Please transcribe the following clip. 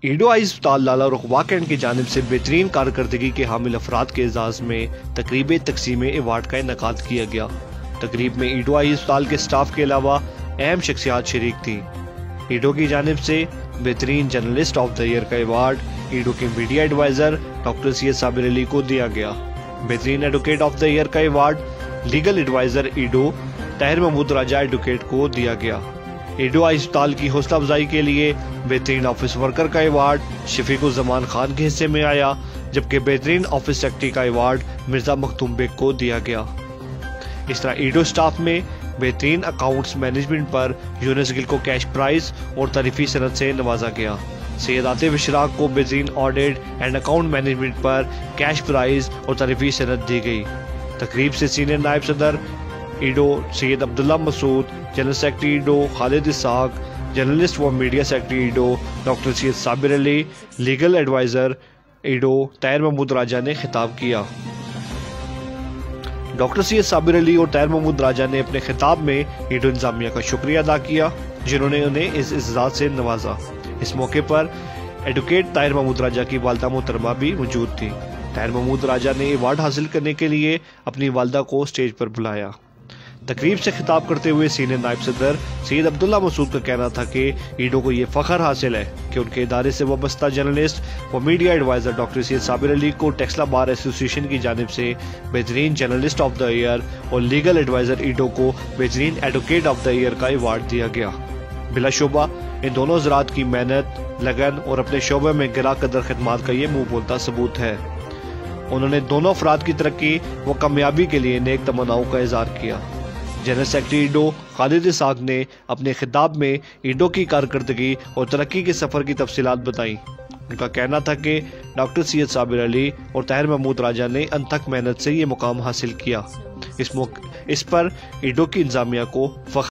ایڈو آئی اسپتال لالہ رقبہ کینٹ کی جانب سے بہترین کارکردگی کے حامل افراد کے اعزاز میں تقریب تقسیم ایوارڈ کا انعقاد کیا گیا۔ تقریب میں ایڈو آئی اسپتال کے سٹاف کے علاوہ اہم شخصیات شریک تھیں۔ ایڈو کی جانب سے بہترین جرنلسٹ آف دا ایئر کا ایوارڈ ایڈو کے میڈیا ایڈوائزر ڈاکٹر سید صابر علی کو دیا گیا۔ بہترین ایڈوکیٹ آف دا ایئر کا ایوارڈ لیگل ایڈوائزر ایڈو طاہر محمود راجہ ایڈوکیٹ کو دیا گیا۔ ایڈو آئی اسپتال کی حوصلہ افزائی کے لیے بہترین آفس ورکر کا ایوارڈ شفیق الزمان خان کے حصے میں آیا، جبکہ بہترین آفس سیکرٹری کا ایوارڈ مرزا مختوم بیگ کو دیا گیا۔ اس طرح ایڈو سٹاف میں بہترین اکاؤنٹس مینجمنٹ پر یونس گل کو کیش پرائز اور تعریفی سند سے نوازا گیا۔ سید عاطف اشراق کو بہترین آڈٹ اینڈ اکاؤنٹ مینجمنٹ پر کیش پرائز اور تعریفی سند دی گئی۔ تقریب سے سینئر نائب صدر ایڈو سید عبداللہ مسعود، جنرل سیکرٹری ایڈو خالد اسحاق، جرنلسٹ و میڈیا سیکرٹری ایڈو ڈاکٹر سید صابر علی، لیگل ایڈوائزر ایڈو طاہر محمود راجہ نے خطاب کیا۔ ڈاکٹر سید صابر علی اور طاہر محمود راجہ نے اپنے خطاب میں ایڈو انتظامیہ کا شکریہ ادا کیا، جنہوں نے انہیں اس اعزاز سے نوازا۔ اس موقع پر ایڈوکیٹ طاہر محمود راجہ کی والدہ محترمہ بھی موجود تھی۔ طاہر محمود راجہ نے ایوارڈ حاصل کرنے کے لیے اپنی والدہ کو اسٹیج پر بلایا۔ تقریب سے خطاب کرتے ہوئے سینئر نائب صدر سید عبداللہ مسعود کا کہنا تھا کہ ایڈو کو یہ فخر حاصل ہے کہ ان کے ادارے سے وابستہ جرنلسٹ و میڈیا ایڈوائزر ڈاکٹر سید صابر علی کو ٹیکسلا بار ایسوسی ایشن کی جانب سے بہترین جرنلسٹ آف دا ایئر اور لیگل ایڈوائزر ایڈو کو بہترین ایڈوکیٹ آف دا ایئر کا ایوارڈ دیا گیا۔ بلا شبہ ان دونوں حضرات کی محنت، لگن اور اپنے شعبے میں گراں قدر خدمات کا یہ منہ بولتا ثبوت ہے۔ انہوں نے دونوں افراد کی ترقی و کامیابی کے لیے نیک تمناؤں کا اظہار کیا۔ جنرل سیکرٹری ایڈو خالد اسحاق نے اپنے خطاب میں ایڈو کی کارکردگی اور ترقی کے سفر کی تفصیلات بتائیں۔ ان کا کہنا تھا کہ ڈاکٹر سید صابر علی اور طاہر محمود راجہ نے انتھک محنت سے یہ مقام حاصل کیا۔ اس پر ایڈو کی انتظامیہ کو فخر